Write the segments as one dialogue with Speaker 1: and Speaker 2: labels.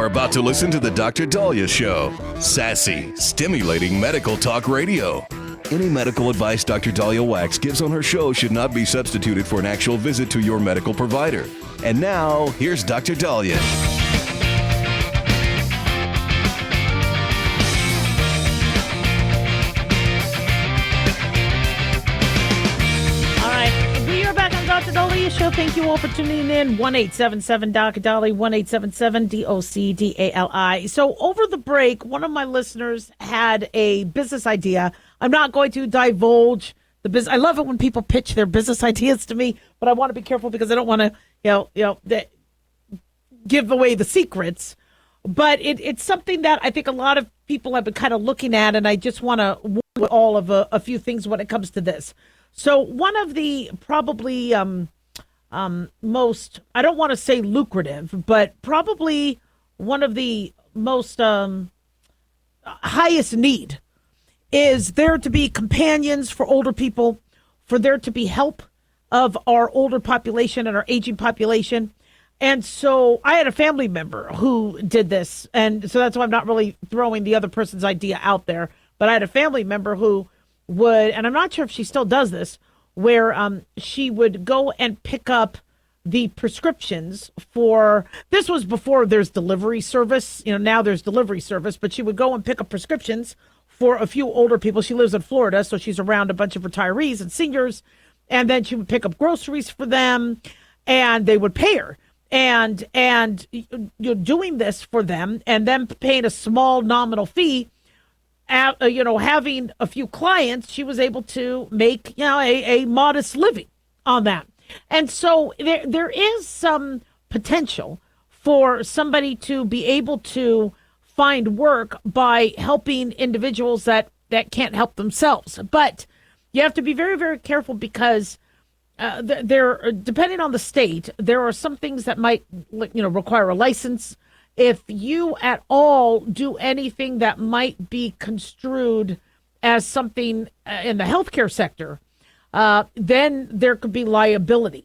Speaker 1: about to listen to the Dr. Daliah Show. Sassy, stimulating medical talk radio. Any medical advice Dr. Daliah Wax gives on her show should not be substituted for an actual visit to your medical provider. And now, here's Dr. Daliah.
Speaker 2: Dr. Daliah Show. Thank you all for tuning in. 1-877-Dr. 1-877-DOCDALI. So over the break, one of my listeners had a business idea. I'm not going to divulge the business. I love it when people pitch their business ideas to me, but I want to be careful because I don't want to, give away the secrets. But it's something that I think a lot of people have been kind of looking at, and I just want to warn all of a few things when it comes to this. So one of the probably most, I don't want to say lucrative, but probably one of the most highest need is there to be companions for older people, for there to be help of our older population and our aging population. And so I had a family member who did this. And so that's why I'm not really throwing the other person's idea out there. But I had a family member who would, and I'm not sure if she still does this, where she would go and pick up the prescriptions for, this was before there's delivery service, now there's delivery service, but she would go and pick up prescriptions for a few older people. She lives in Florida, so she's around a bunch of retirees and seniors, and then she would pick up groceries for them, and they would pay her. And you're doing this for them, and then paying a small nominal fee, having a few clients, she was able to make, a modest living on that. And so there is some potential for somebody to be able to find work by helping individuals that can't help themselves. But you have to be very, very careful because there, depending on the state, there are some things that might, require a license. If you at all do anything that might be construed as something in the healthcare sector, then there could be liability.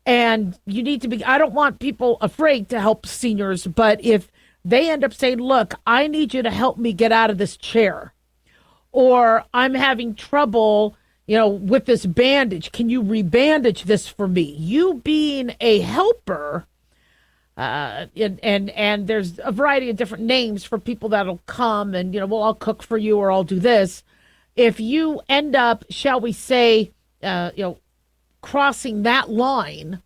Speaker 2: And you need to be, I don't want people afraid to help seniors, but if they end up saying, look, I need you to help me get out of this chair, or I'm having trouble, with this bandage, can you rebandage this for me? You being a helper, and there's a variety of different names for people that'll come and, I'll cook for you or I'll do this. If you end up, shall we say, crossing that line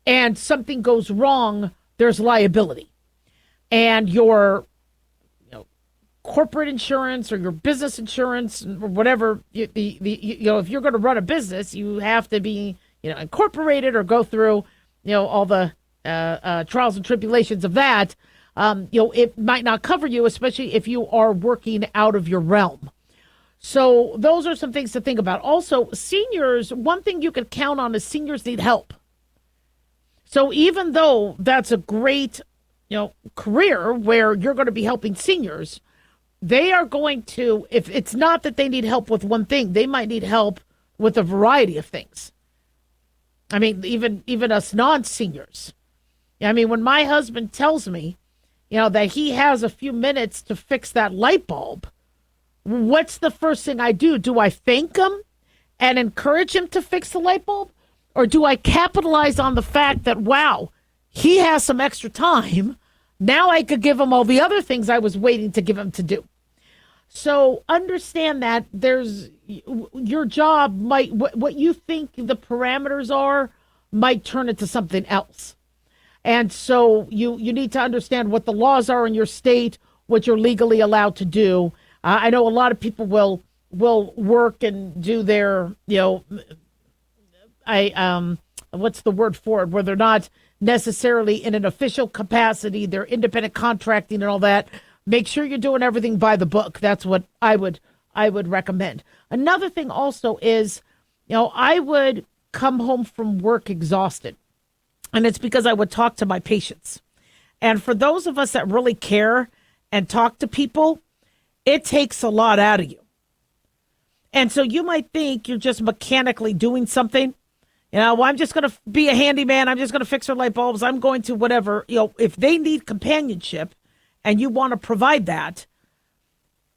Speaker 2: and something goes wrong, there's liability. And your corporate insurance or your business insurance or whatever, if you're going to run a business, you have to be, incorporated or go through, all the trials and tribulations of that. It might not cover you, especially if you are working out of your realm. So those are some things to think about. Also, seniors, one thing you can count on is seniors need help. So even though that's a great, career where you're going to be helping seniors, they are going to, if it's not that they need help with one thing, they might need help with a variety of things. I mean, even us non-seniors. I mean, when my husband tells me, that he has a few minutes to fix that light bulb, what's the first thing I do? Do I thank him and encourage him to fix the light bulb? Or do I capitalize on the fact that, wow, he has some extra time. Now I could give him all the other things I was waiting to give him to do. So understand that there's your job might, what you think the parameters are might turn into something else. And so you need to understand what the laws are in your state, what you're legally allowed to do. I know a lot of people will work and do their, what's the word for it, where they're not necessarily in an official capacity, they're independent contracting and all that. Make sure you're doing everything by the book. That's what I would recommend. Another thing also is, I would come home from work exhausted. And it's because I would talk to my patients. And for those of us that really care and talk to people, it takes a lot out of you. And so you might think you're just mechanically doing something. I'm just going to be a handyman. I'm just going to fix their light bulbs. I'm going to whatever. If they need companionship, and you want to provide that,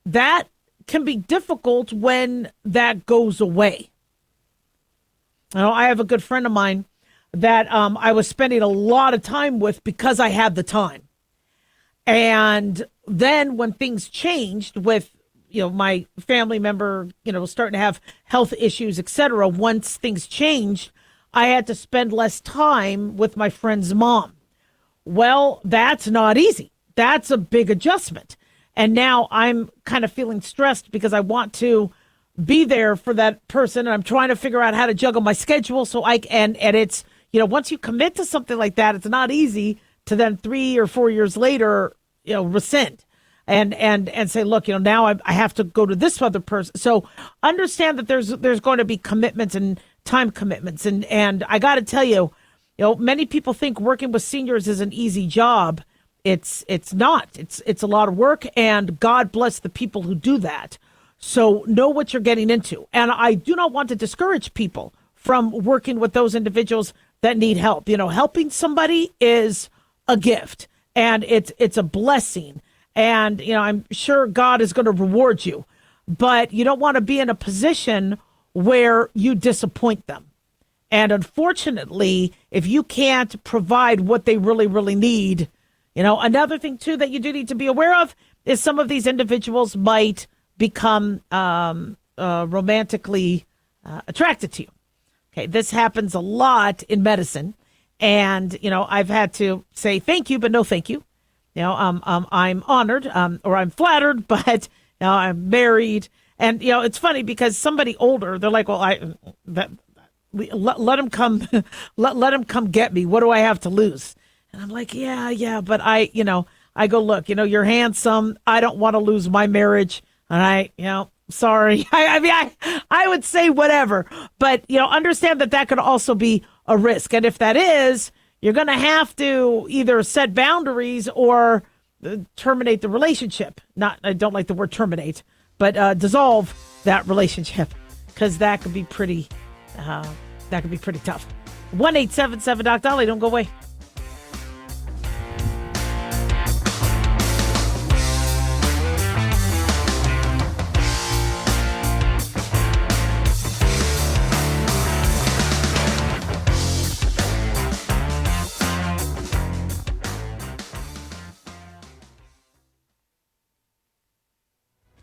Speaker 2: that can be difficult when that goes away. I have a good friend of mine that I was spending a lot of time with because I had the time. And then when things changed with, my family member, starting to have health issues, etc., once things changed, I had to spend less time with my friend's mom. Well, that's not easy. That's a big adjustment. And now I'm kind of feeling stressed because I want to be there for that person. And I'm trying to figure out how to juggle my schedule. And it's, once you commit to something like that, it's not easy to then 3 or 4 years later, rescind and say, look, now I have to go to this other person. So understand that there's going to be commitments and time commitments. And I got to tell you, many people think working with seniors is an easy job. It's not. It's a lot of work, and God bless the people who do that. So know what you're getting into. And I do not want to discourage people from working with those individuals that need help. Helping somebody is a gift, and it's a blessing. And, I'm sure God is going to reward you, but you don't want to be in a position where you disappoint them. And unfortunately, if you can't provide what they really, really need, another thing too that you do need to be aware of is some of these individuals might become romantically attracted to you. Okay, this happens a lot in medicine, and I've had to say thank you, but no thank you. I'm honored, or I'm flattered, but I'm married, and it's funny because somebody older, they're like, well, let him come, let him come get me. What do I have to lose? And I'm like, yeah, but I go, look, you're handsome. I don't want to lose my marriage. And sorry. I would say whatever, but understand that could also be a risk. And if that is, you're going to have to either set boundaries or terminate the relationship. I don't like the word terminate, but dissolve that relationship, because that could be pretty tough. 1-877-DOC-DALIAH. Don't go away.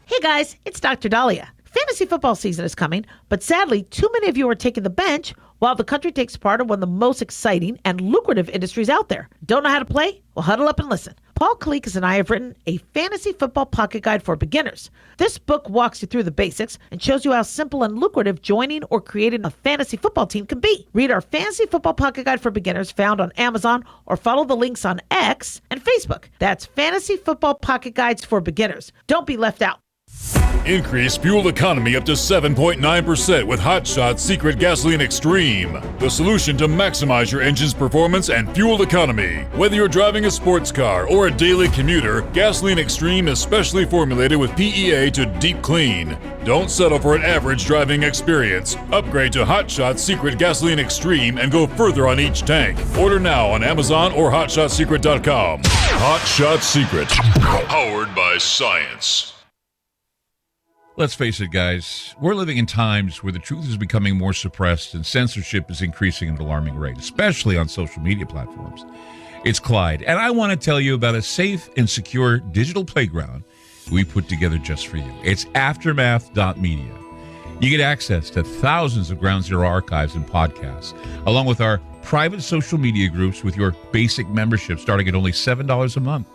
Speaker 2: Hey guys, it's Dr. Daliah. Fantasy football season is coming, but sadly, too many of you are taking the bench while the country takes part in one of the most exciting and lucrative industries out there. Don't know how to play? Well, huddle up and listen. Paul Kalikas and I have written a fantasy football pocket guide for beginners. This book walks you through the basics and shows you how simple and lucrative joining or creating a fantasy football team can be. Read our fantasy football pocket guide for beginners found on Amazon, or follow the links on X and Facebook. That's Fantasy Football Pocket Guides for Beginners. Don't be left out.
Speaker 3: Increase fuel economy up to 7.9% with Hot Shot Secret Gasoline Extreme, the solution to maximize your engine's performance and fuel economy. Whether you're driving a sports car or a daily commuter, Gasoline Extreme is specially formulated with PEA to deep clean. Don't settle for an average driving experience. Upgrade to Hot Shot Secret Gasoline Extreme and go further on each tank. Order now on Amazon or HotShotSecret.com. Hot Shot Secret, powered by science.
Speaker 4: Let's face it, guys, we're living in times where the truth is becoming more suppressed and censorship is increasing at an alarming rate, especially on social media platforms. It's Clyde, and I want to tell you about a safe and secure digital playground we put together just for you. It's Aftermath.media. You get access to thousands of Ground Zero archives and podcasts, along with our private social media groups with your basic membership starting at only $7 a month.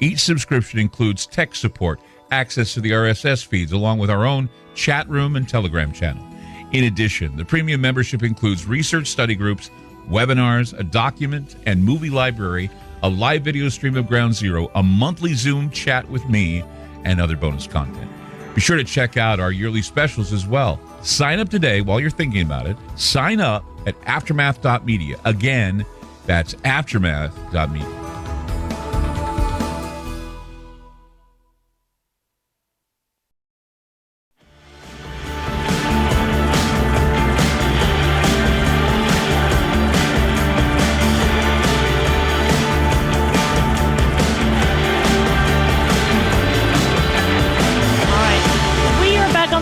Speaker 4: Each subscription includes tech support, access to the RSS feeds, along with our own chat room and Telegram channel. In addition, the premium membership includes research study groups, webinars, a document and movie library, a live video stream of Ground Zero, a monthly Zoom chat with me, and other bonus content. Be sure to check out our yearly specials as well. Sign up today while you're thinking about it. Sign up at Aftermath.media. Again, that's Aftermath.media.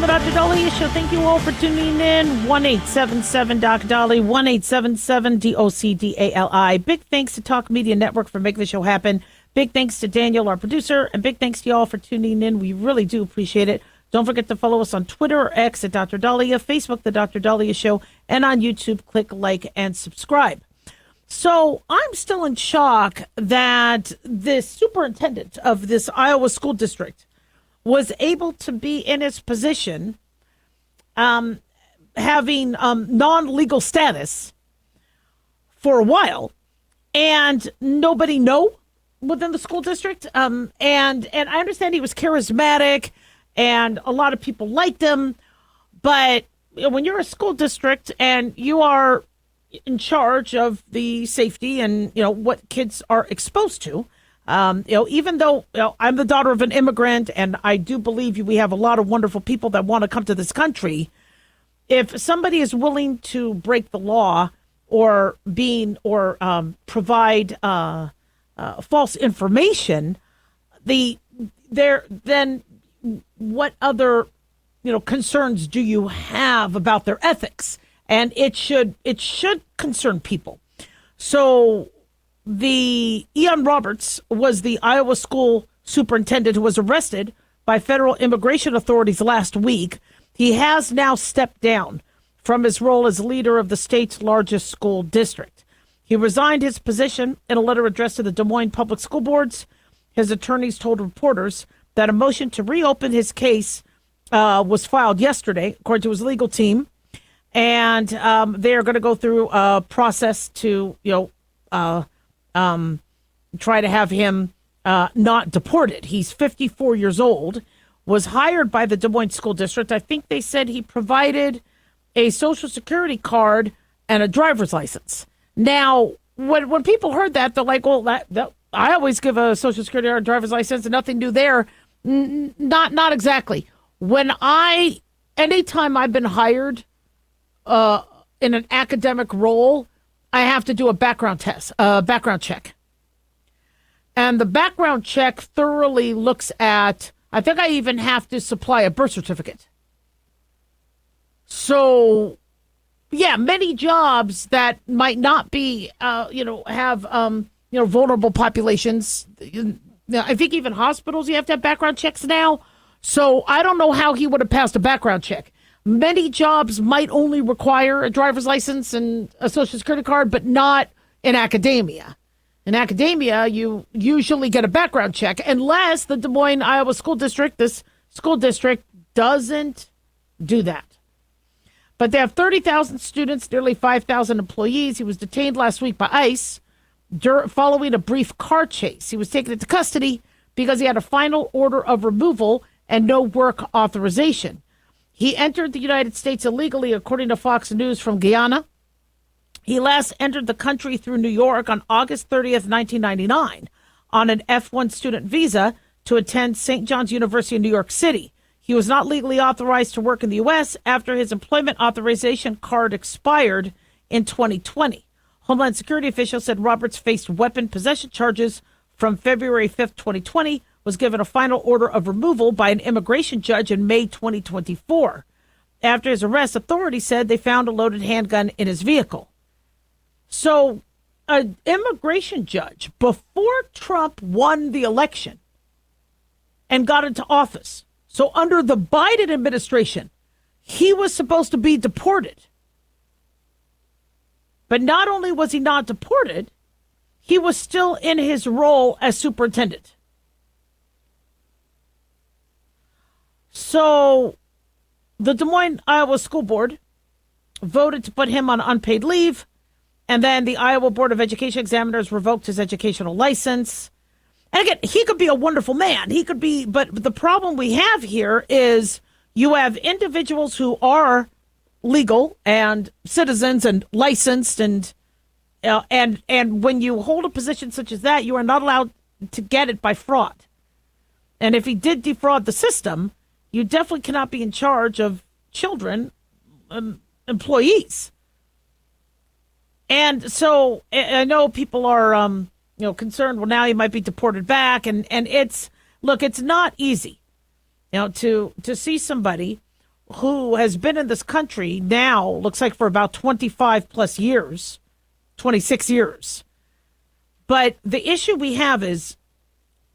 Speaker 2: on the Dr. Daliah Show. Thank you all for tuning in. 1-877-Doc-Dolly, 1-877-DOC-DALI. Big thanks to Talk Media Network for making the show happen. Big thanks to Daniel, our producer, and big thanks to y'all for tuning in. We really do appreciate it. Don't forget to follow us on Twitter or X at Dr. Daliah, Facebook, The Dr. Daliah Show, and on YouTube, click like and subscribe. So I'm still in shock that the superintendent of this Iowa school district was able to be in his position having non-legal status for a while, and nobody know within the school district. And I understand he was charismatic, and a lot of people liked him. But when you're a school district and you are in charge of the safety and what kids are exposed to, even though I'm the daughter of an immigrant, and I do believe we have a lot of wonderful people that want to come to this country. If somebody is willing to break the law or provide false information, then what other concerns do you have about their ethics? And it should concern people. So the Ian Roberts was the Iowa school superintendent who was arrested by federal immigration authorities last week. He has now stepped down from his role as leader of the state's largest school district. He resigned his position in a letter addressed to the Des Moines Public School Boards. His attorneys told reporters that a motion to reopen his case was filed yesterday, according to his legal team. And they are going to go through a process to, try to have him not deported. He's 54 years old, was hired by the Des Moines School District. I think they said he provided a Social Security card and a driver's license. Now, when people heard that, they're like, well, that I always give a Social Security or a driver's license and nothing new there. Not exactly. Anytime I've been hired in an academic role, I have to do a background check. And the background check thoroughly looks at, I think I even have to supply a birth certificate. So, yeah, many jobs that might not be, have, vulnerable populations. I think even hospitals, you have to have background checks now. So I don't know how he would have passed a background check. Many jobs might only require a driver's license and a Social Security card, but not in academia. In academia, you usually get a background check, unless the Des Moines, Iowa school district, this school district doesn't do that. But they have 30,000 students, nearly 5,000 employees. He was detained last week by ICE following a brief car chase. He was taken into custody because he had a final order of removal and no work authorization. He entered the United States illegally, according to Fox News from Guyana. He last entered the country through New York on August 30th, 1999, on an F-1 student visa to attend St. John's University in New York City. He was not legally authorized to work in the U.S. after his employment authorization card expired in 2020. Homeland Security officials said Roberts faced weapon possession charges from February 5th, 2020, was given a final order of removal by an immigration judge in May 2024. After his arrest, authorities said they found a loaded handgun in his vehicle. So, an immigration judge, before Trump won the election and got into office, so under the Biden administration, he was supposed to be deported. But not only was he not deported, he was still in his role as superintendent. So the Des Moines, Iowa School Board voted to put him on unpaid leave, and then the Iowa Board of Education examiners revoked his educational license. And again, he could be a wonderful man. He could be, but the problem we have here is you have individuals who are legal and citizens and licensed, and when you hold a position such as that, you are not allowed to get it by fraud. And if he did defraud the system, you definitely cannot be in charge of children, employees. And so I know people are, concerned. Well, now he might be deported back, and it's not easy, to see somebody who has been in this country now, looks like for about 25 plus years, 26 years. But the issue we have is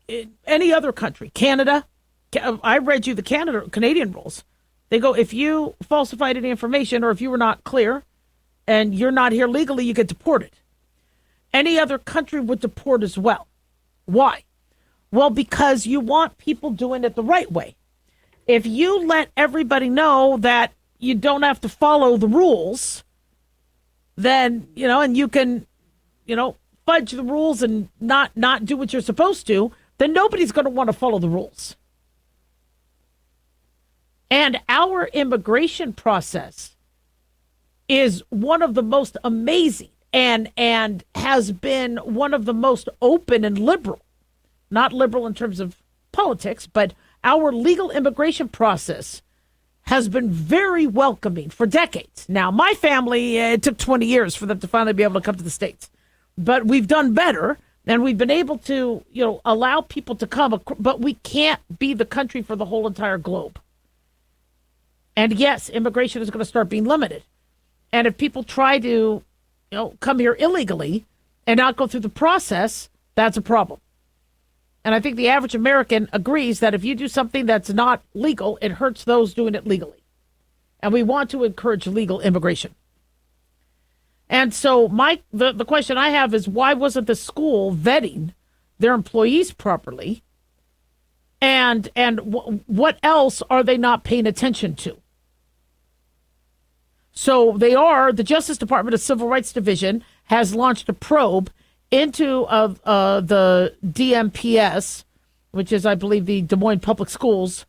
Speaker 2: in any other country, Canada, I read you the Canadian rules. They go, if you falsified any information or if you were not clear and you're not here legally, you get deported. Any other country would deport as well. Why? Well, because you want people doing it the right way. If you let everybody know that you don't have to follow the rules, then, and you can, fudge the rules and not do what you're supposed to, then nobody's going to want to follow the rules. And our immigration process is one of the most amazing and has been one of the most open and liberal. Not liberal in terms of politics, but our legal immigration process has been very welcoming for decades. Now, my family, it took 20 years for them to finally be able to come to the States. But we've done better, and we've been able to, allow people to come. But we can't be the country for the whole entire globe. And yes, immigration is going to start being limited. And if people try to, come here illegally and not go through the process, that's a problem. And I think the average American agrees that if you do something that's not legal, it hurts those doing it legally. And we want to encourage legal immigration. And so the question I have is, why wasn't the school vetting their employees properly? And what else are they not paying attention to? So the Justice Department of Civil Rights Division has launched a probe into the DMPS, which is, I believe, the Des Moines Public Schools,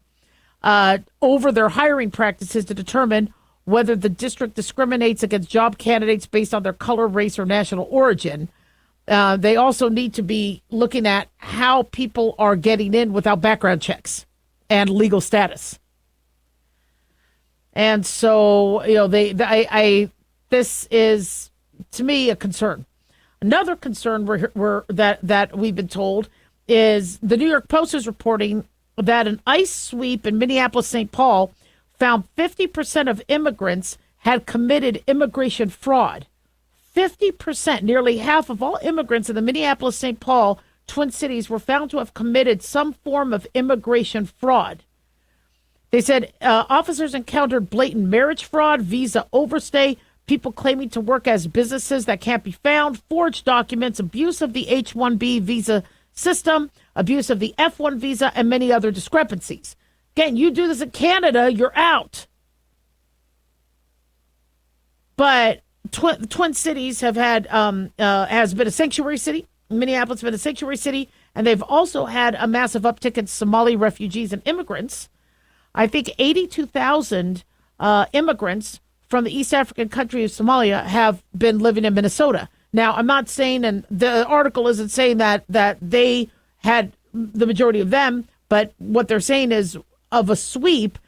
Speaker 2: over their hiring practices to determine whether the district discriminates against job candidates based on their color, race, or national origin. They also need to be looking at how people are getting in without background checks and legal status. And so, this is, to me, a concern. Another concern that we've been told is the New York Post is reporting that an ICE sweep in Minneapolis-St. Paul found 50% of immigrants had committed immigration fraud. 50%, nearly half of all immigrants in the Minneapolis-St. Paul Twin Cities were found to have committed some form of immigration fraud. They said officers encountered blatant marriage fraud, visa overstay, people claiming to work as businesses that can't be found, forged documents, abuse of the H-1B visa system, abuse of the F-1 visa, and many other discrepancies. Again, you do this in Canada, you're out. But Twin Cities have had has been a sanctuary city. Minneapolis has been a sanctuary city, and they've also had a massive uptick in Somali refugees and immigrants. I think 82,000 immigrants from the East African country of Somalia have been living in Minnesota. Now, I'm not saying, and the article isn't saying that they had the majority of them, but what they're saying is of a sweep,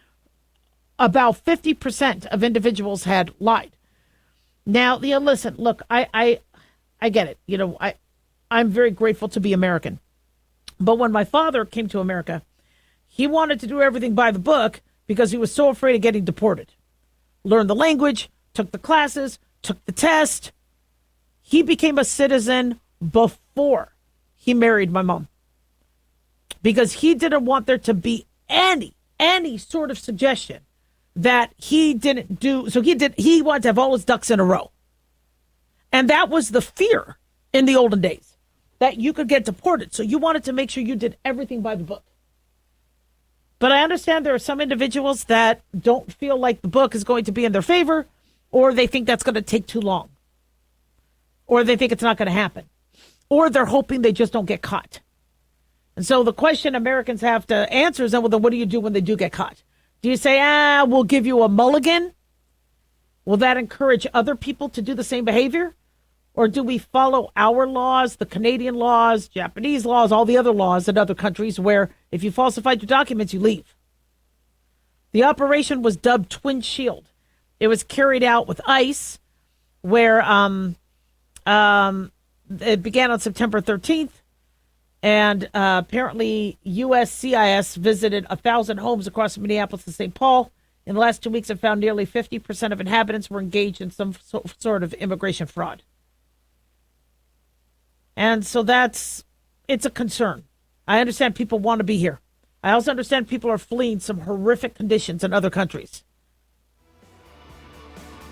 Speaker 2: about 50% of individuals had lied. Now, listen, look, I get it. I'm very grateful to be American. But when my father came to America, he wanted to do everything by the book because he was so afraid of getting deported. Learned the language, took the classes, took the test. He became a citizen before he married my mom because he didn't want there to be any sort of suggestion that he didn't do. So he wanted to have all his ducks in a row. And that was the fear in the olden days, that you could get deported. So you wanted to make sure you did everything by the book. But I understand there are some individuals that don't feel like the book is going to be in their favor, or they think that's going to take too long, or they think it's not going to happen, or they're hoping they just don't get caught. And so the question Americans have to answer is, well, then what do you do when they do get caught? Do you say, we'll give you a mulligan? Will that encourage other people to do the same behavior? Or do we follow our laws, the Canadian laws, Japanese laws, all the other laws in other countries where if you falsified your documents, you leave? The operation was dubbed Twin Shield. It was carried out with ICE, where it began on September 13th. And apparently USCIS visited 1,000 homes across Minneapolis and St. Paul in the last 2 weeks have found nearly 50% of inhabitants were engaged in some sort of immigration fraud. And so it's a concern. I understand people want to be here. I also understand people are fleeing some horrific conditions in other countries.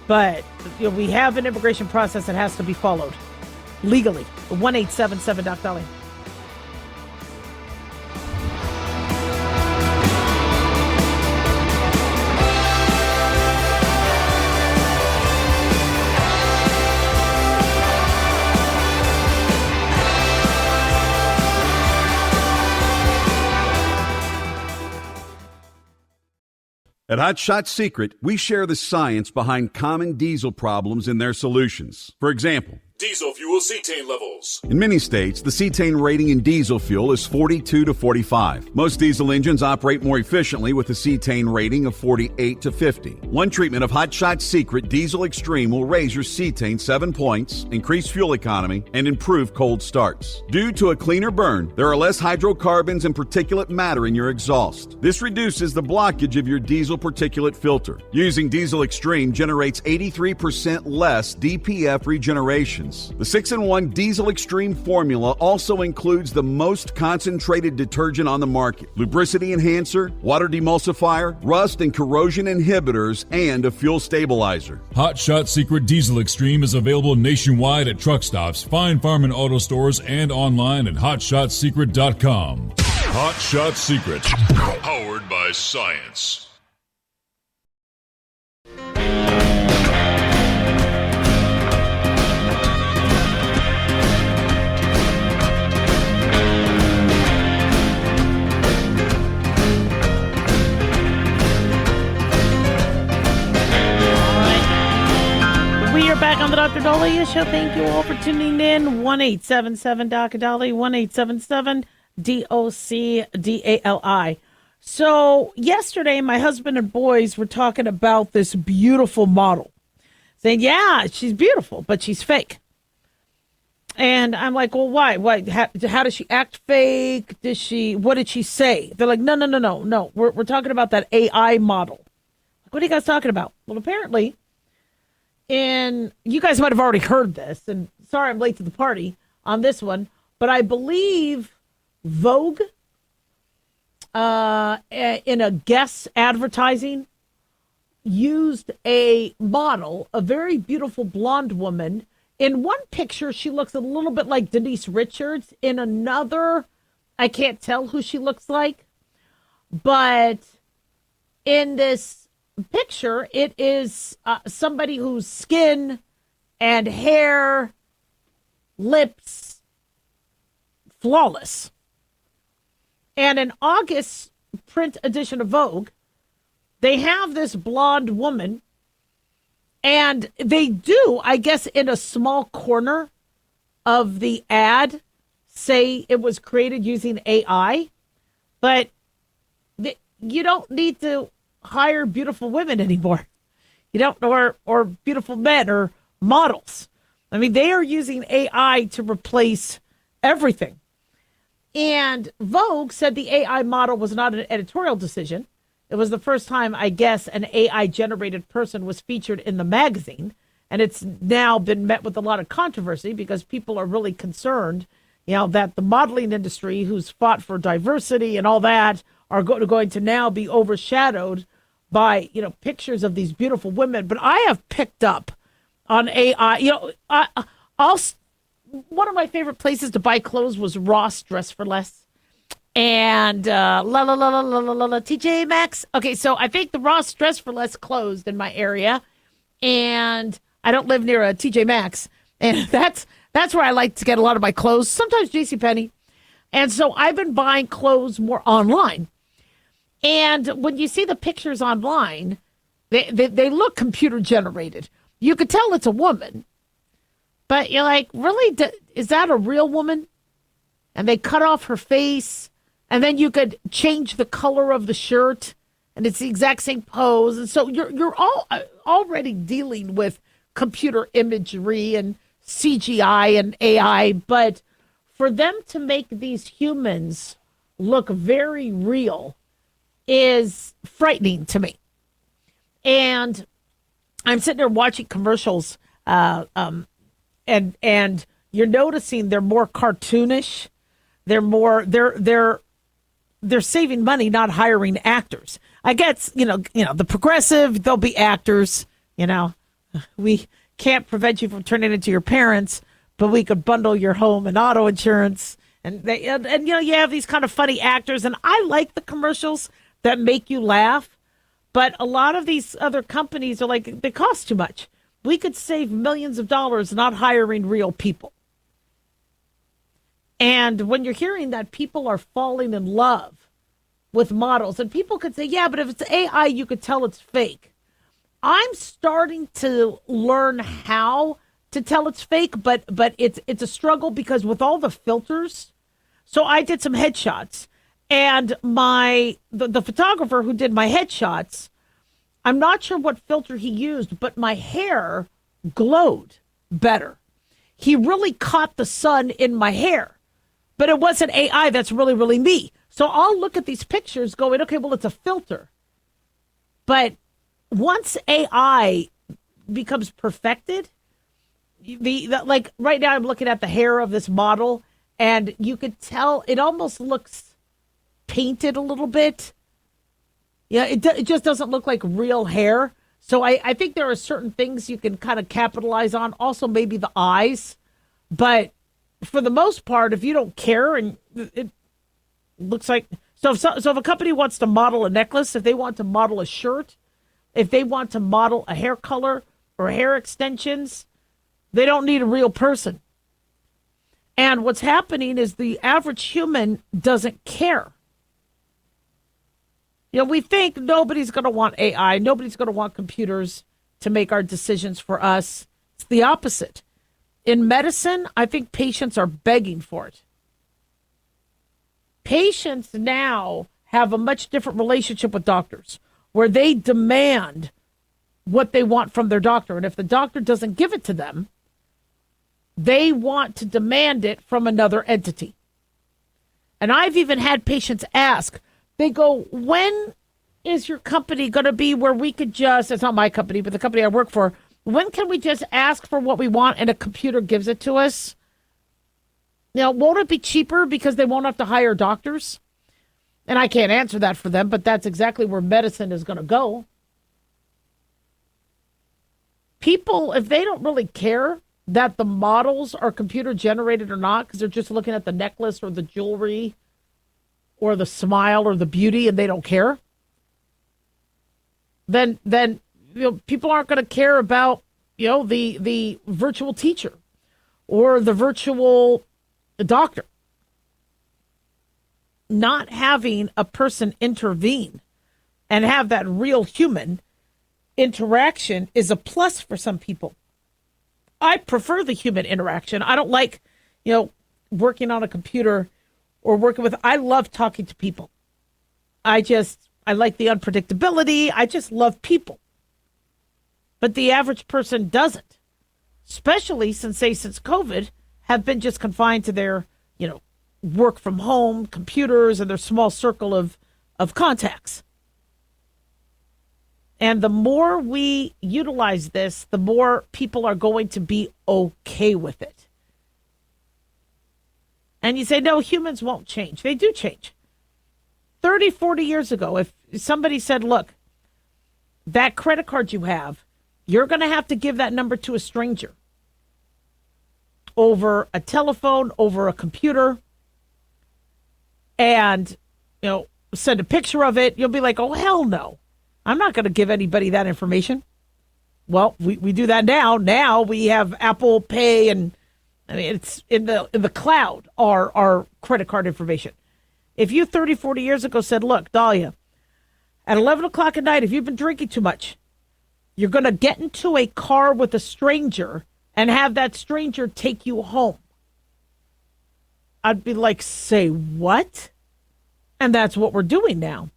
Speaker 2: But we have an immigration process that has to be followed legally. 1-877 Doc Daliah.
Speaker 5: At Hot Shot Secret, we share the science behind common diesel problems and their solutions. For example,
Speaker 3: Diesel fuel cetane levels.
Speaker 5: in many states, the cetane rating in diesel fuel is 42 to 45. Most diesel engines operate more efficiently with a cetane rating of 48 to 50. One treatment of Hot Shot Secret Diesel Extreme will raise your cetane 7 points, increase fuel economy, and improve cold starts. Due to a cleaner burn, there are less hydrocarbons and particulate matter in your exhaust. This reduces the blockage of your diesel particulate filter. Using Diesel Extreme generates 83% less DPF regeneration. The 6-in-1 Diesel Extreme formula also includes the most concentrated detergent on the market, lubricity enhancer, water demulsifier, rust and corrosion inhibitors, and a fuel stabilizer.
Speaker 3: Hot Shot Secret Diesel Extreme is available nationwide at truck stops, fine farm and auto stores, and online at hotshotsecret.com. Hot Shot Secret. Powered by science.
Speaker 2: We are back on the Dr. Daliah Show. Thank you all for tuning in. 1-877 Dr. Daliah, 1-877-DOC-DALI. So yesterday, my husband and boys were talking about this beautiful model, saying, yeah, she's beautiful, but she's fake. And I'm like, well, why? How does she act fake? What did she say? They're like, no. We're talking about that AI model. What are you guys talking about? Well, apparently, and you guys might have already heard this, and sorry I'm late to the party on this one, but I believe Vogue, in a guest advertising, used a model, a very beautiful blonde woman. In one picture, she looks a little bit like Denise Richards. In another, I can't tell who she looks like. But in this picture, it is somebody whose skin and hair, lips, flawless. And in August print edition of Vogue, they have this blonde woman, and they do, I guess, in a small corner of the ad, say it was created using AI, but you don't need to hire beautiful women anymore. You don't, or beautiful men or models. I mean, they are using AI to replace everything. And Vogue said the AI model was not an editorial decision. It was the first time, I guess, an AI-generated person was featured in the magazine. And it's now been met with a lot of controversy because people are really concerned, that the modeling industry, who's fought for diversity and all that, are going to now be overshadowed by, pictures of these beautiful women. But I have picked up on AI. One of my favorite places to buy clothes was Ross Dress for Less. And TJ Maxx. Okay, so I think the Ross Dress for Less closed in my area, and I don't live near a TJ Maxx, and that's where I like to get a lot of my clothes. Sometimes JCPenney, and so I've been buying clothes more online. And when you see the pictures online, they look computer generated. You could tell it's a woman, but you're like, really? Is that a real woman? And they cut off her face. And then you could change the color of the shirt, and it's the exact same pose. And so you're all already dealing with computer imagery and CGI and AI. But for them to make these humans look very real is frightening to me. And I'm sitting there watching commercials, and you're noticing they're more cartoonish. They're saving money, not hiring actors. I guess, the progressive, they'll be actors. We can't prevent you from turning into your parents, but we could bundle your home and auto insurance. And you have these kind of funny actors. And I like the commercials that make you laugh. But a lot of these other companies are like, they cost too much. We could save millions of dollars not hiring real people. And when you're hearing that people are falling in love with models, and people could say, yeah, but if it's AI, you could tell it's fake. I'm starting to learn how to tell it's fake, but it's a struggle because with all the filters. So I did some headshots, and the photographer who did my headshots, I'm not sure what filter he used, but my hair glowed better. He really caught the sun in my hair. But it wasn't AI, that's really, really me. So I'll look at these pictures going, okay, well, it's a filter. But once AI becomes perfected, like right now I'm looking at the hair of this model, and you could tell it almost looks painted a little bit. Yeah, it just doesn't look like real hair. So I think there are certain things you can kind of capitalize on. Also, maybe the eyes. But for the most part, if you don't care, and it looks like so if a company wants to model a necklace, if they want to model a shirt, if they want to model a hair color or hair extensions, they don't need a real person. And what's happening is the average human doesn't care. We think nobody's going to want AI, nobody's going to want computers to make our decisions for us. It's the opposite. In medicine, I think patients are begging for it. Patients now have a much different relationship with doctors, where they demand what they want from their doctor. And if the doctor doesn't give it to them, they want to demand it from another entity. And I've even had patients ask, they go, when is your company going to be where we could just, it's not my company, but the company I work for, when can we just ask for what we want and a computer gives it to us? Now, won't it be cheaper because they won't have to hire doctors? And I can't answer that for them, but that's exactly where medicine is going to go. People, if they don't really care that the models are computer generated or not, because they're just looking at the necklace or the jewelry or the smile or the beauty and they don't care, then people aren't going to care about, the virtual teacher or the virtual doctor. Not having a person intervene and have that real human interaction is a plus for some people. I prefer the human interaction. I don't like, working on a computer or working with, I love talking to people. I like the unpredictability. I just love people. But the average person doesn't, especially since COVID, have been just confined to their, work from home, computers, and their small circle of contacts. And the more we utilize this, the more people are going to be okay with it. And you say, no, humans won't change. They do change. 30, 40 years ago, if somebody said, look, that credit card you have, you're going to have to give that number to a stranger over a telephone, over a computer, and, send a picture of it. You'll be like, oh, hell no. I'm not going to give anybody that information. Well, we do that now. Now we have Apple Pay, and it's in the cloud, our credit card information. If you 30, 40 years ago said, look, Daliah, at 11 o'clock at night, if you've been drinking too much, you're going to get into a car with a stranger and have that stranger take you home. I'd be like, say what? And that's what we're doing now.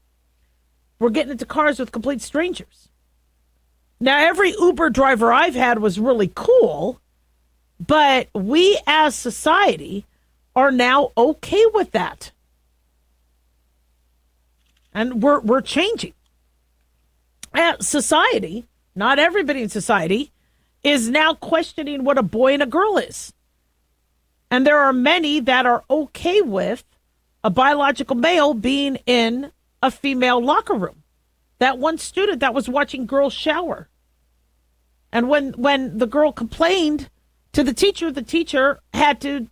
Speaker 2: We're getting into cars with complete strangers. Now, every Uber driver I've had was really cool, but we as society are now okay with that. And we're changing. Society, not everybody in society, is now questioning what a boy and a girl is. And there are many that are okay with a biological male being in a female locker room. That one student that was watching girls shower. And when the girl complained to the teacher had to,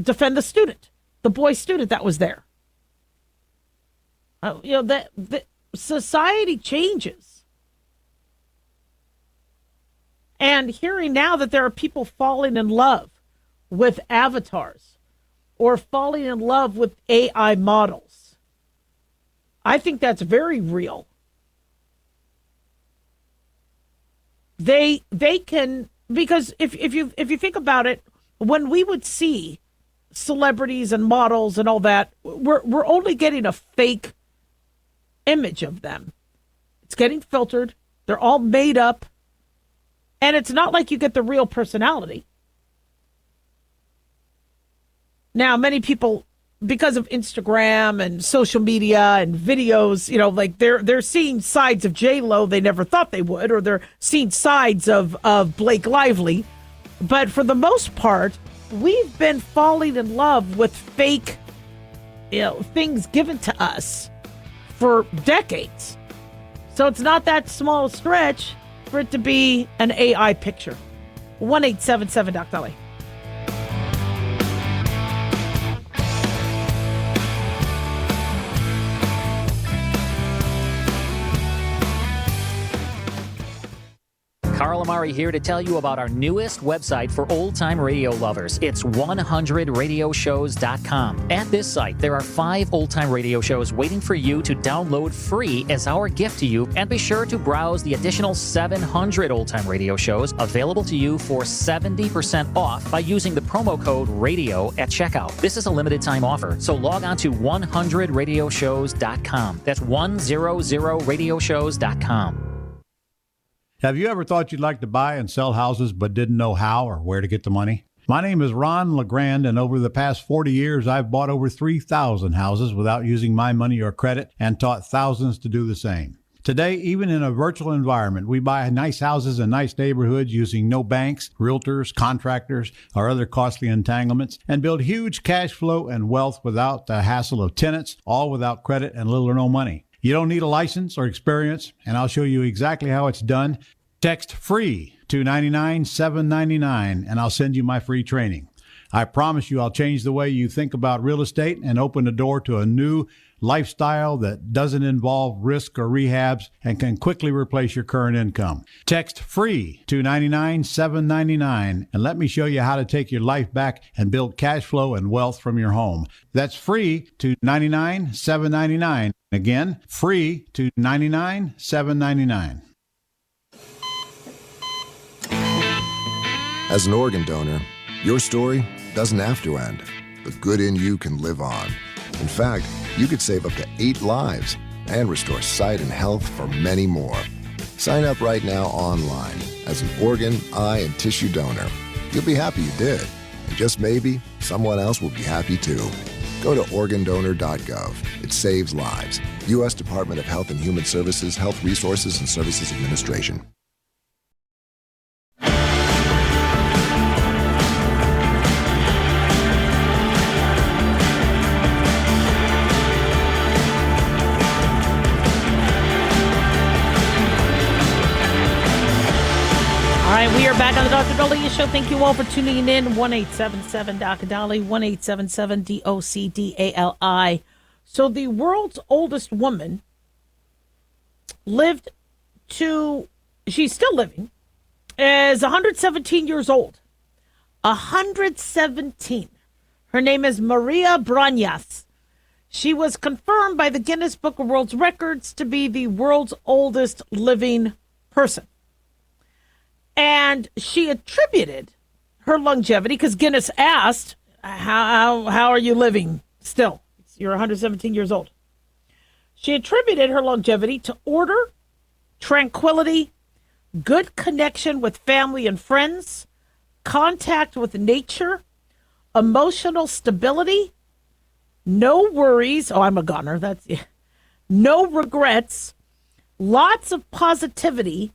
Speaker 2: defend the student, the boy student that was there. The society changes. And hearing now that there are people falling in love with avatars or falling in love with AI models, I think that's very real. They can, because if you think about it, when we would see celebrities and models and all that, we're only getting a fake image of them. It's getting filtered. They're all made up. And it's not like you get the real personality. Now, many people, because of Instagram and social media and videos, like they're seeing sides of J-Lo they never thought they would, or they're seeing sides of Blake Lively. But for the most part, we've been falling in love with fake, things given to us for decades. So it's not that small a stretch for it to be an AI picture. 1-877 Doc Daliah.
Speaker 6: Carl Amari here to tell you about our newest website for old-time radio lovers. It's 100radioshows.com. At this site, there are 5 old-time radio shows waiting for you to download free as our gift to you, and be sure to browse the additional 700 old-time radio shows available to you for 70% off by using the promo code RADIO at checkout. This is a limited-time offer, so log on to 100radioshows.com. That's 100radioshows.com.
Speaker 7: Have you ever thought you'd like to buy and sell houses but didn't know how or where to get the money? My name is Ron LeGrand, and over the past 40 years, I've bought over 3,000 houses without using my money or credit, and taught thousands to do the same. Today, even in a virtual environment, we buy nice houses in nice neighborhoods using no banks, realtors, contractors, or other costly entanglements, and build huge cash flow and wealth without the hassle of tenants, all without credit and little or no money. You don't need a license or experience, and I'll show you exactly how it's done. Text FREE to 99799, and I'll send you my free training. I promise you I'll change the way you think about real estate and open the door to a new lifestyle that doesn't involve risk or rehabs and can quickly replace your current income. Text FREE to 99799, and let me show you how to take your life back and build cash flow and wealth from your home. That's FREE to 99799. Again, FREE to 99799.
Speaker 8: As an organ donor, your story doesn't have to end. The good in you can live on. In fact, you could save up to 8 lives and restore sight and health for many more. Sign up right now online as an organ, eye, and tissue donor. You'll be happy you did. And just maybe, someone else will be happy too. Go to organdonor.gov. It saves lives. U.S. Department of Health and Human Services, Health Resources and Services Administration.
Speaker 2: All right, we are back on the Dr. Daliah Show. Thank you all for tuning in. 1-877 Dr. Daliah, 1-877 DOCDALI. So the world's oldest woman she's still living, is 117 years old. 117. Her name is Maria Brañas. She was confirmed by the Guinness Book of World Records to be the world's oldest living person. And she attributed her longevity, because Guinness asked, how are you living still? You're 117 years old. She attributed her longevity to order, tranquility, good connection with family and friends, contact with nature, emotional stability, no worries. Oh, I'm a goner. No regrets, lots of positivity,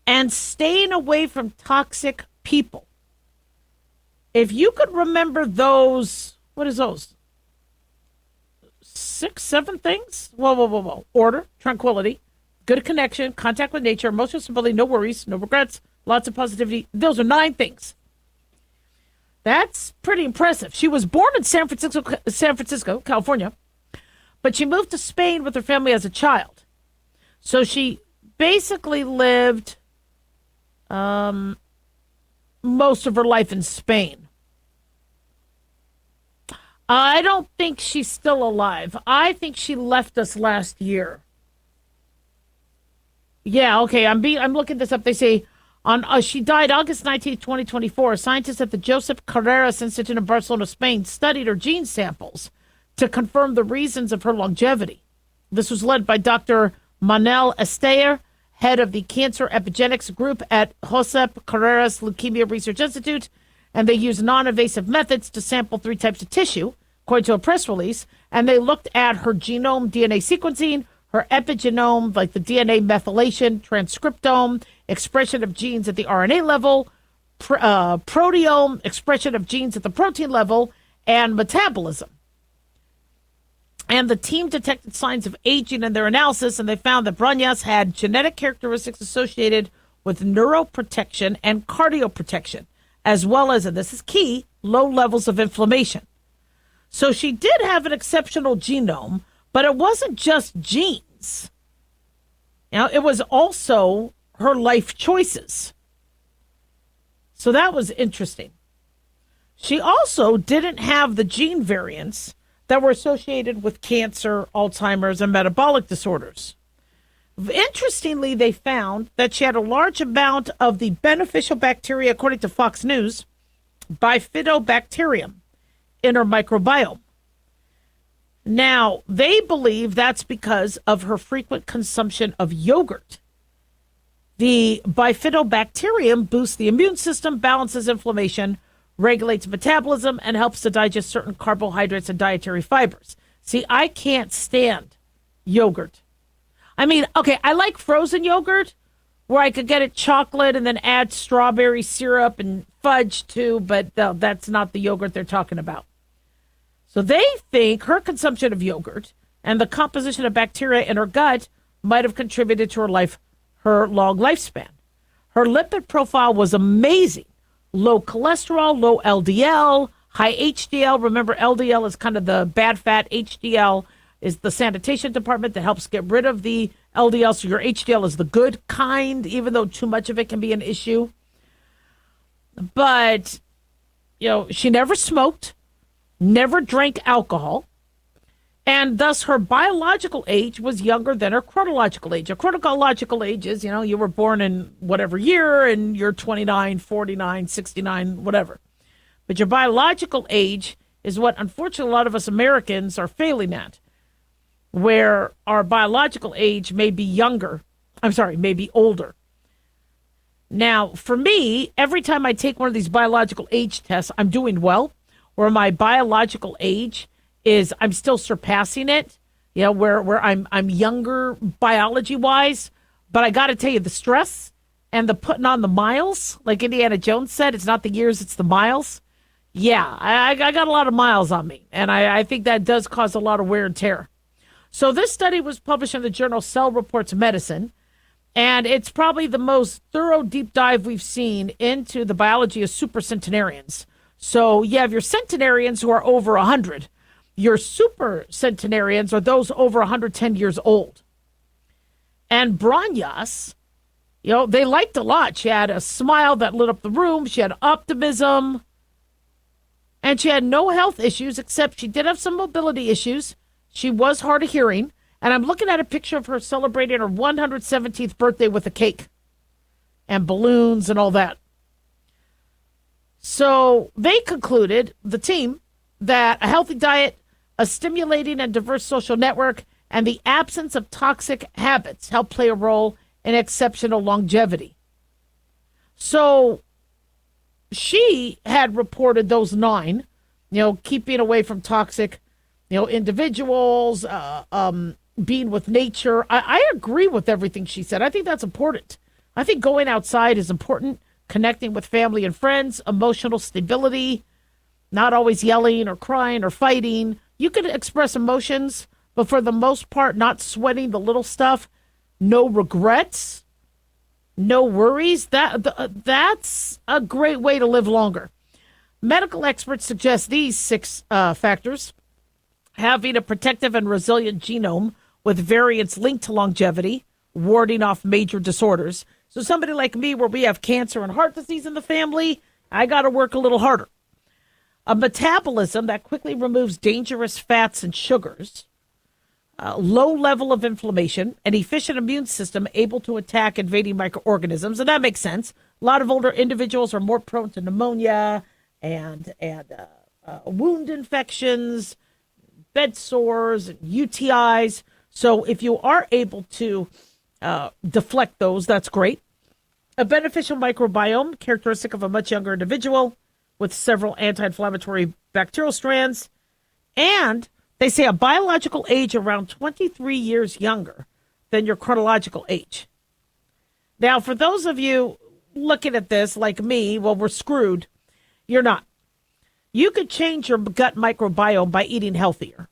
Speaker 2: and staying away from toxic people. If you could remember those, what is those? 6, 7 things? Whoa. Order, tranquility, good connection, contact with nature, emotional stability, no worries, no regrets, lots of positivity. Those are 9 things. That's pretty impressive. She was born in San Francisco, California, but she moved to Spain with her family as a child. So she basically lived most of her life in Spain. I don't think she's still alive. I think she left us last year. Yeah, okay. I'm looking this up. They say she died August 19th, 2024. Scientists at the Josep Carreras Institute in Barcelona, Spain, studied her gene samples to confirm the reasons of her longevity. This was led by Dr. Manel Esteyer, head of the Cancer Epigenetics Group at Josep Carreras Leukemia Research Institute, and they used non-invasive methods to sample 3 types of tissue, according to a press release, and they looked at her genome DNA sequencing, her epigenome, like the DNA methylation, transcriptome, expression of genes at the RNA level, proteome, expression of genes at the protein level, and metabolism. And the team detected signs of aging in their analysis, and they found that Brañas had genetic characteristics associated with neuroprotection and cardioprotection, as well as, and this is key, low levels of inflammation. So she did have an exceptional genome, but it wasn't just genes. It was also her life choices. So that was interesting. She also didn't have the gene variants that were associated with cancer, Alzheimer's, and metabolic disorders. Interestingly, they found that she had a large amount of the beneficial bacteria, according to Fox News, Bifidobacterium, in her microbiome. Now, they believe that's because of her frequent consumption of yogurt. The Bifidobacterium boosts the immune system, balances inflammation, regulates metabolism, and helps to digest certain carbohydrates and dietary fibers. See, I can't stand yogurt. I mean, okay, I like frozen yogurt where I could get it chocolate and then add strawberry syrup and fudge too, but that's not the yogurt they're talking about. So they think her consumption of yogurt and the composition of bacteria in her gut might have contributed to her long lifespan. Her lipid profile was amazing. Low cholesterol, low LDL, high HDL. Remember, LDL is kind of the bad fat. HDL is the sanitation department that helps get rid of the LDL. So your HDL is the good kind, even though too much of it can be an issue. But, she never smoked, never drank alcohol, and thus her biological age was younger than her chronological age. A chronological age is, you were born in whatever year and you're 29, 49, 69, whatever. But your biological age is what, unfortunately, a lot of us Americans are failing at, where our biological age may be older. Now, for me, every time I take one of these biological age tests, I'm doing well, where my biological age is I'm still surpassing it, where I'm younger biology-wise. But I got to tell you, the stress and the putting on the miles, like Indiana Jones said, it's not the years, it's the miles. Yeah, I got a lot of miles on me, and I think that does cause a lot of wear and tear. So this study was published in the journal Cell Reports Medicine, and it's probably the most thorough deep dive we've seen into the biology of supercentenarians. So you have your centenarians who are over 100. Your supercentenarians are those over 110 years old. And Brañas, they liked a lot. She had a smile that lit up the room. She had optimism. And she had no health issues, except she did have some mobility issues. She was hard of hearing. And I'm looking at a picture of her celebrating her 117th birthday with a cake and balloons and all that. So they concluded, the team, that a healthy diet, a stimulating and diverse social network, and the absence of toxic habits help play a role in exceptional longevity. So she had reported those 9, keeping away from toxic, individuals, being with nature. I agree with everything she said. I think that's important. I think going outside is important, connecting with family and friends, emotional stability, not always yelling or crying or fighting. You can express emotions, but for the most part, not sweating the little stuff, no regrets, no worries. That's a great way to live longer. Medical experts suggest these 6 factors: having a protective and resilient genome with variants linked to longevity, warding off major disorders. So somebody like me, where we have cancer and heart disease in the family, I got to work a little harder. A metabolism that quickly removes dangerous fats and sugars, a low level of inflammation, an efficient immune system able to attack invading microorganisms, and that makes sense. A lot of older individuals are more prone to pneumonia and wound infections, bed sores, and UTIs. So if you are able to deflect those, that's great. A beneficial microbiome, characteristic of a much younger individual with several anti-inflammatory bacterial strands. And they say a biological age around 23 years younger than your chronological age. Now, for those of you looking at this like me, well, we're screwed. You're not. You could change your gut microbiome by eating healthier.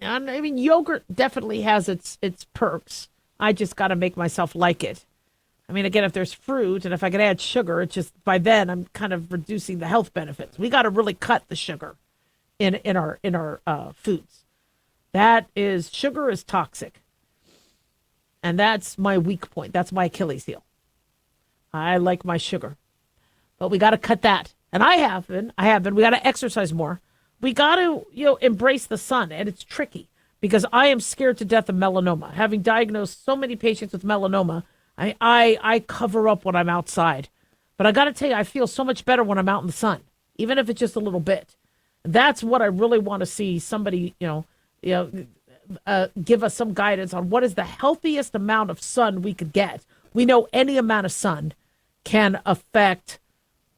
Speaker 2: And I mean, yogurt definitely has its perks. I just got to make myself like it. I mean, again, if there's fruit and if I could add sugar, it's just by then I'm kind of reducing the health benefits. We got to really cut the sugar in our foods. Sugar is toxic. And that's my weak point. That's my Achilles heel. I like my sugar. But we got to cut that. And I have been. We got to exercise more. We got to, embrace the sun. And it's tricky because I am scared to death of melanoma. Having diagnosed so many patients with melanoma, I cover up when I'm outside. But I got to tell you, I feel so much better when I'm out in the sun, even if it's just a little bit. That's what I really want to see somebody, give us some guidance on what is the healthiest amount of sun we could get. We know any amount of sun can affect,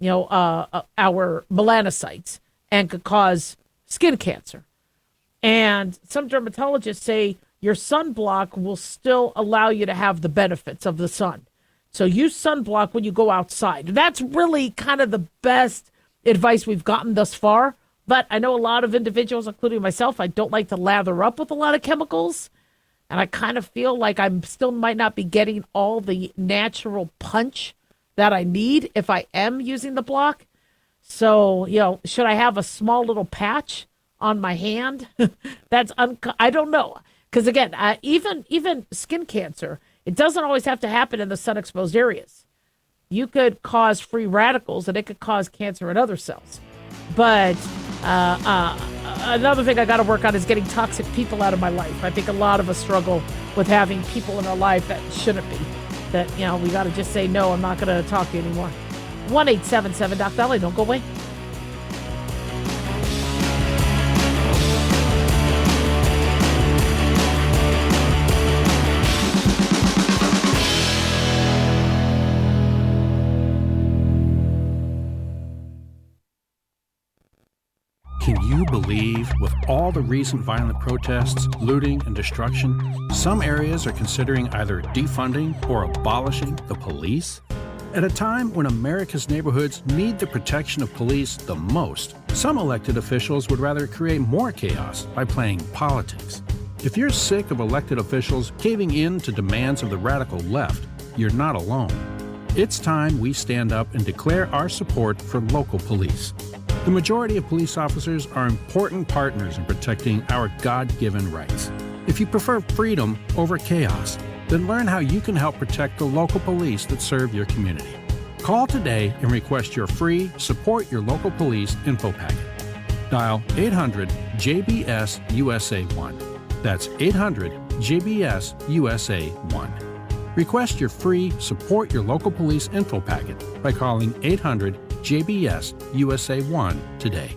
Speaker 2: our melanocytes and could cause skin cancer. And some dermatologists say your sunblock will still allow you to have the benefits of the sun. So use sunblock when you go outside. That's really kind of the best advice we've gotten thus far. But I know a lot of individuals, including myself, I don't like to lather up with a lot of chemicals. And I kind of feel like I still might not be getting all the natural punch that I need if I am using the block. So, should I have a small little patch on my hand? I don't know. Because again, even skin cancer, it doesn't always have to happen in the sun-exposed areas. You could cause free radicals, and it could cause cancer in other cells. But another thing I got to work on is getting toxic people out of my life. I think a lot of us struggle with having people in our life that shouldn't be. That, we got to just say, no, I'm not going to talk to you anymore. 1-877-DOC-DALIAH. Don't go away.
Speaker 9: Can you believe, with all the recent violent protests, looting, and destruction, some areas are considering either defunding or abolishing the police? At a time when America's neighborhoods need the protection of police the most, some elected officials would rather create more chaos by playing politics. If you're sick of elected officials caving in to demands of the radical left, you're not alone. It's time we stand up and declare our support for local police. The majority of police officers are important partners in protecting our God-given rights. If you prefer freedom over chaos, then learn how you can help protect the local police that serve your community. Call today and request your free Support Your Local Police info packet. Dial 800-JBS-USA-1. That's 800-JBS-USA-1. Request your free Support Your Local Police info packet by calling 800-JBS-USA-1 today.